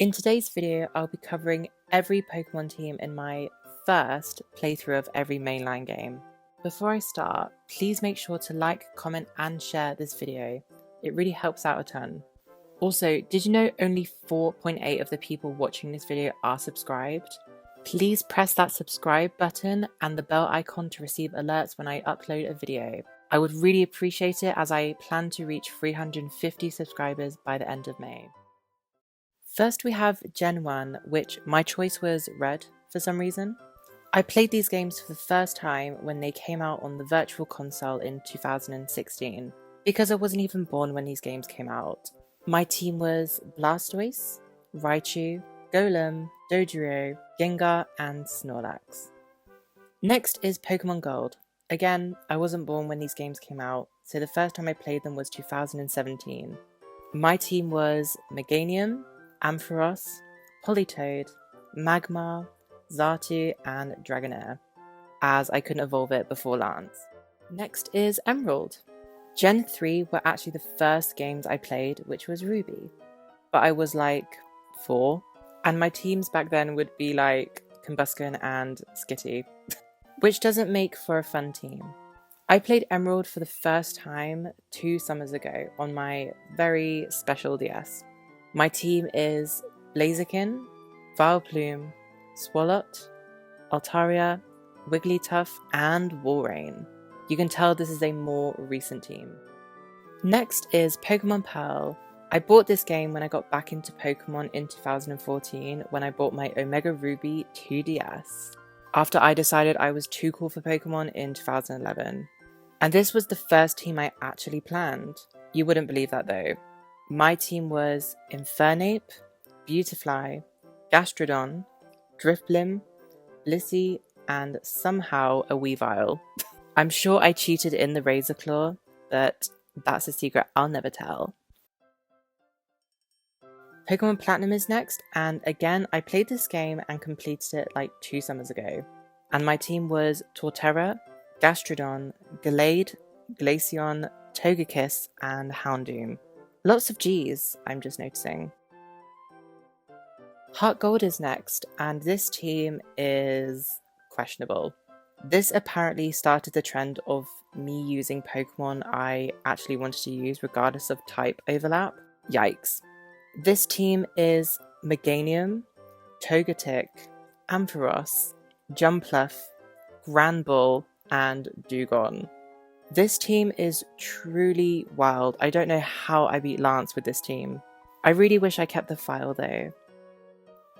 In today's video, I'll be covering every Pokemon team in my first playthrough of every mainline game. Before I start, please make sure to like, comment and share this video. It really helps out a ton. Also, did you know only 4.8 of the people watching this video are subscribed? Please press that subscribe button and the bell icon to receive alerts when I upload a video. I would really appreciate it as I plan to reach 350 subscribers by the end of May. First we have Gen 1, which my choice was Red for some reason. I played these games for the first time when they came out on the Virtual Console in 2016, because I wasn't even born when these games came out. My team was Blastoise, Raichu, Golem, Dodrio, Gengar and Snorlax. Next is Pokemon Gold. Again, I wasn't born when these games came out, so the first time I played them was 2017. My team was Meganium, Ampharos, Politoed, Magmar, Xatu and Dragonair, as I couldn't evolve it before Lance. Next is Emerald. Gen 3 were actually the first games I played, which was Ruby, but I was like 4, and my teams back then would be like Combusken and Skitty, which doesn't make for a fun team. I played Emerald for the first time 2 summers ago on my very special DS. My team is Blaziken, Vileplume, Swalot, Altaria, Wigglytuff and Walrein. You can tell this is a more recent team. Next is Pokemon Pearl. I bought this game when I got back into Pokemon in 2014 when I bought my Omega Ruby 2DS, after I decided I was too cool for Pokemon in 2011. And this was the first team I actually planned. You wouldn't believe that though. My team was Infernape, Beautifly, Gastrodon, Drifblim, Blizzy, and somehow a Weavile. I'm sure I cheated in the Razor Claw, but that's a secret I'll never tell. Pokemon Platinum is next, and again I played this game and completed it like 2 summers ago. And my team was Torterra, Gastrodon, Gallade, Glaceon, Togekiss, and Houndoom. Lots of G's, I'm just noticing. Heart Gold is next, and this team is questionable. This apparently started the trend of me using Pokemon I actually wanted to use regardless of type overlap. Yikes. This team is Meganium, Togetic, Ampharos, Jumpluff, Granbull, and Dewgong. This team is truly wild. I don't know how I beat Lance with this team. I really wish I kept the file though.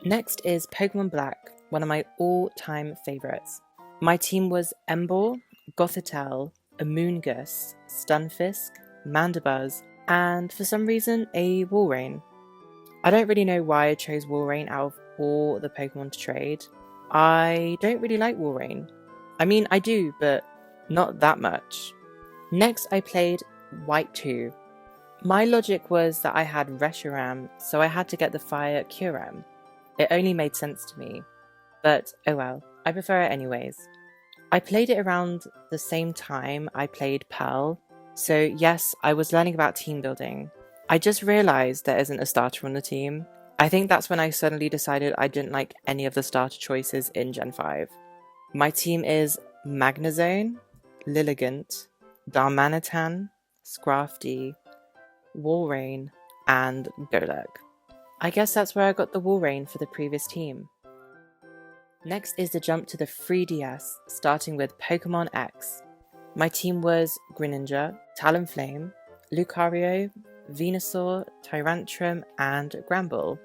Next is Pokemon Black, one of my all-time favourites. My team was Emboar, Gothitelle, Amoonguss, Stunfisk, Mandibuzz, and for some reason a Walrein. I don't really know why I chose Walrein out of all the Pokemon to trade. I don't really like Walrein. I mean, I do, but not that much. Next, I played White 2. My logic was that I had Reshiram, so I had to get the Fire Kyurem. It only made sense to me. But oh well, I prefer it anyways. I played it around the same time I played Pearl, so yes, I was learning about team building. I just realised there isn't a starter on the team. I think that's when I suddenly decided I didn't like any of the starter choices in Gen 5. My team is Magnezone, Lilligant, Darmanitan, Scrafty, Walrein, and Golurk. I guess that's where I got the Walrein for the previous team. Next is the jump to the 3DS, starting with Pokemon X. My team was Greninja, Talonflame, Lucario, Venusaur, Tyrantrum, and Granbull.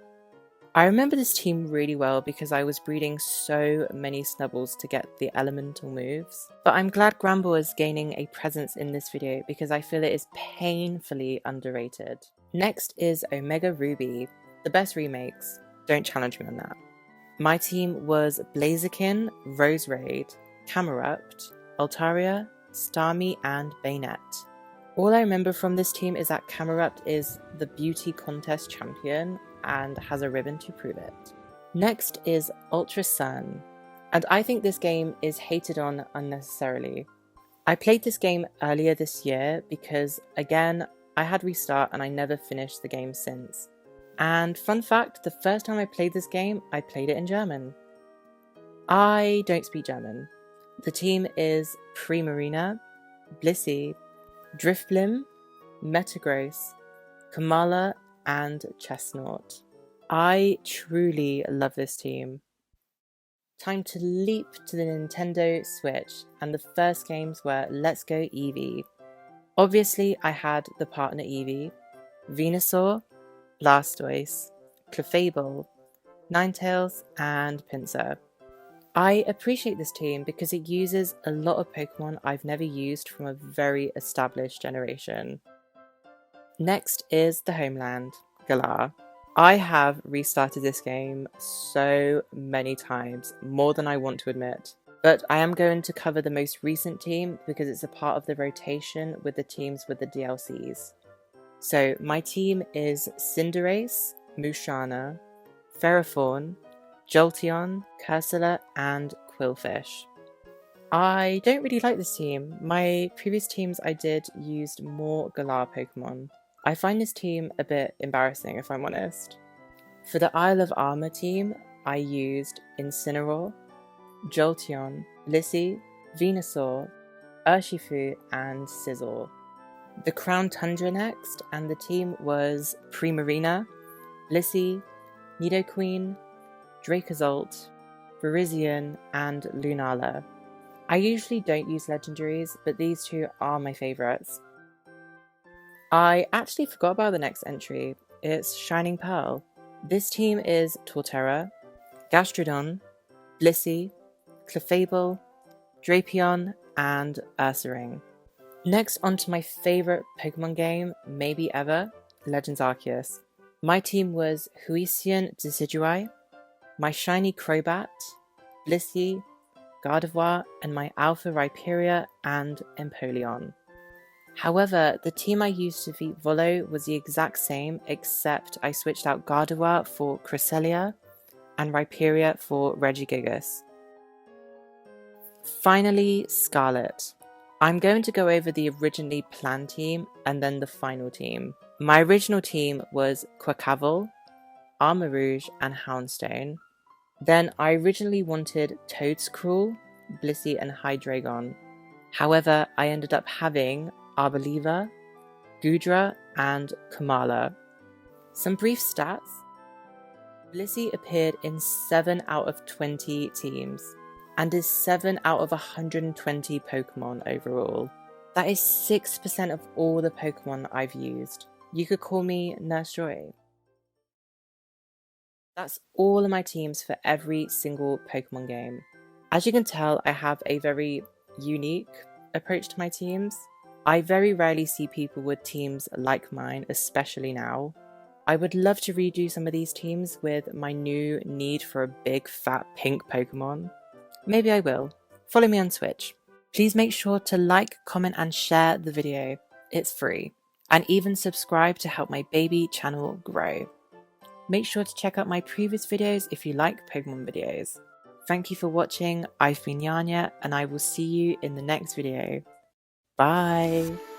I remember this team really well because I was breeding so many Snubbles to get the elemental moves. But I'm glad Granbull is gaining a presence in this video because I feel it is painfully underrated. Next is Omega Ruby, the best remakes. Don't challenge me on that. My team was Blaziken, Roserade, Camerupt, Altaria, Starmie, and Bayonet. All I remember from this team is that Camerupt is the beauty contest champion and has a ribbon to prove it. Next is Ultra Sun, and I think this game is hated on unnecessarily. I played this game earlier this year because, again, I had restart and I never finished the game since. And fun fact, the first time I played this game, I played it in German. I don't speak German. The team is Primarina, Blissey, Drifblim, Metagross, Kamala, and Chestnut. I truly love this team. Time to leap to the Nintendo Switch, and the first games were Let's Go Eevee. Obviously, I had the partner Eevee, Venusaur, Blastoise, Clefable, Ninetales, and Pinsir. I appreciate this team because it uses a lot of Pokemon I've never used from a very established generation. Next is the homeland, Galar. I have restarted this game so many times, more than I want to admit. But I am going to cover the most recent team because it's a part of the rotation with the teams with the DLCs. So my team is Cinderace, Musharna, Ferrothorn, Jolteon, Cursula, and Quillfish. I don't really like this team. My previous teams I did used more Galar Pokemon. I find this team a bit embarrassing if I'm honest. For the Isle of Armor team, I used Incineroar, Jolteon, Blissey, Venusaur, Urshifu, and Scizor. The Crown Tundra next, and the team was Primarina, Blissey, Nidoqueen, Dracozolt, Virizion, and Lunala. I usually don't use legendaries, but these two are my favourites. I actually forgot about the next entry. It's Shining Pearl. This team is Torterra, Gastrodon, Blissey, Clefable, Drapion, and Ursaring. Next onto my favourite Pokemon game, maybe ever, Legends Arceus. My team was Huisian Decidueye, my shiny Crobat, Blissey, Gardevoir, and my Alpha Rhyperior and Empoleon. However, the team I used to defeat Volo was the exact same, except I switched out Gardevoir for Cresselia and Rhyperior for Regigigas. Finally, Scarlet. I'm going to go over the originally planned team and then the final team. My original team was Quaquaval, Armarouge, and Houndstone. Then I originally wanted Toedscruel, Blissey, and Hydreigon. However, I ended up having Arboliva, Goodra, and Kamala. Some brief stats. Blissey appeared in 7 out of 20 teams, and is 7 out of 120 Pokemon overall. That is 6% of all the Pokemon I've used. You could call me Nurse Joy. That's all of my teams for every single Pokemon game. As you can tell, I have a very unique approach to my teams. I very rarely see people with teams like mine, especially now. I would love to redo some of these teams with my new need for a big fat pink Pokemon. Maybe I will. Follow me on Twitch. Please make sure to like, comment and share the video. It's free. And even subscribe to help my baby channel grow. Make sure to check out my previous videos if you like Pokemon videos. Thank you for watching. I've been Yanya and I will see you in the next video. Bye!